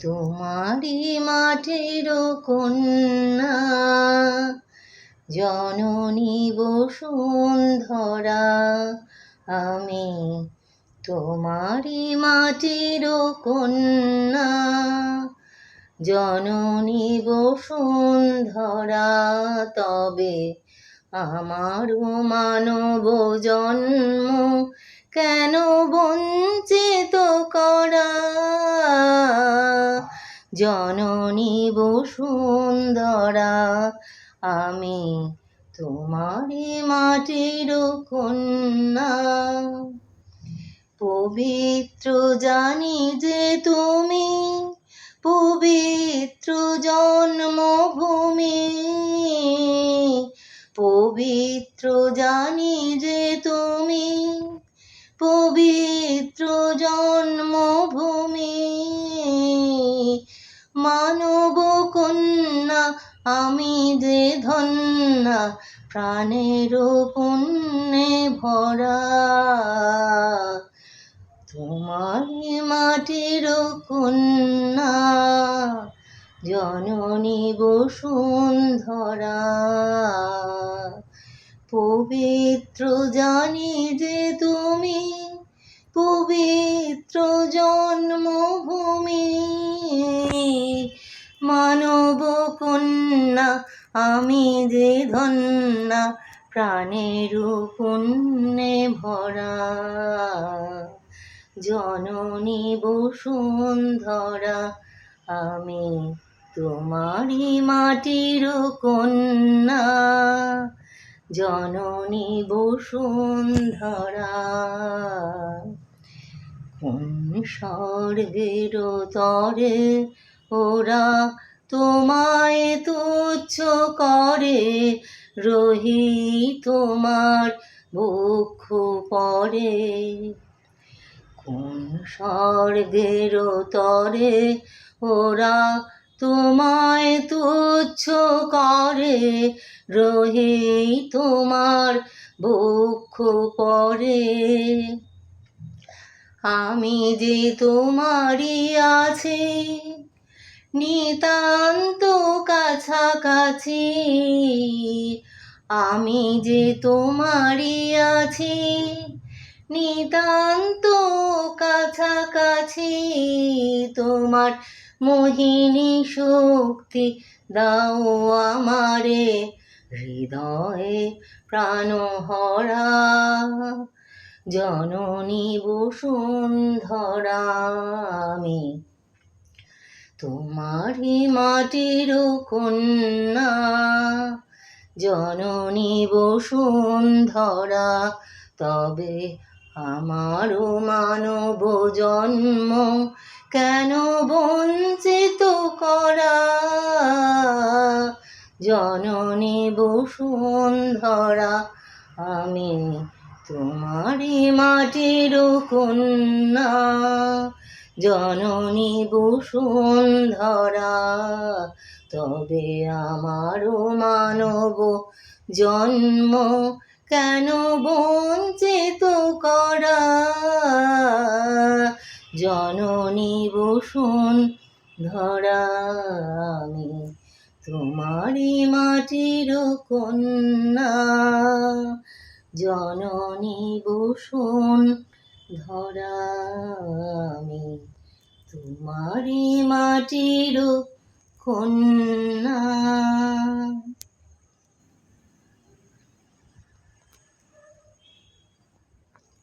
তোমারি মাটির কন্যা, জননী বসুন্ধরা। আমি তোমারি মাটির কন্যা, জননী বসুন্ধরা। তবে আমার মানব জন্ম কেন বঞ্চিত করা? জননী বসুন্ধরা, আমি তোমারি মাটির কন্যা। পবিত্র জানি যে তুমি, পবিত্র জন্মভূমি। পবিত্র জানি যে তুমি, পবিত্র জন্মভূমি। মানব কন্যা আমি যে ধন্যা, প্রাণের পুণ্যে ভরা। তোমারি মাটির কন্যা, জননী বসুন্ধরা। পবিত্র জানি যে তুমি, পবিত্র জন্মভূমি। মানব কন্যা আমি যে ধন্যা, প্রাণের পুণ্যে ভরা। জননী বসুন্ধরা, আমি তোমারি মাটির কন্যা, জননী বসুন্ধরা। কোন স্বর্গের তরে ওরা তোমায় তুচ্ছ করে, রহি তোমার বক্ষ পরে। কোন স্বর্গের তরে ওরা তোমায় তুচ্ছ করে, রহি তোমার বক্ষ পরে। আমি যে তোমারই আছি, নিতান্ত কাছাকাছি। আমি যে তোমারই আছি, নিতান্ত কাছাকাছি। তোমার মোহিনী শক্তি দাও আমারে, হৃদয়ে প্রাণহরা। জননী বসুন্ধরা, আমি তোমারি মাটির কন্যা, জননী বসুন্ধরা। তবে আমার মানব জন্ম কেন বঞ্চিত করা? জননী বসুন্ধরা, আমি তোমারি মাটির কন্যা, জননী বসুন্ধরা। তবে আমার মানব জন্ম কেন বঞ্চিত করা? জননী বসুন্ধরা, আমি তোমারি মাটির কন্যা, জননী বসুন্ধরা। আমি তোমারি মাটির কন্যা।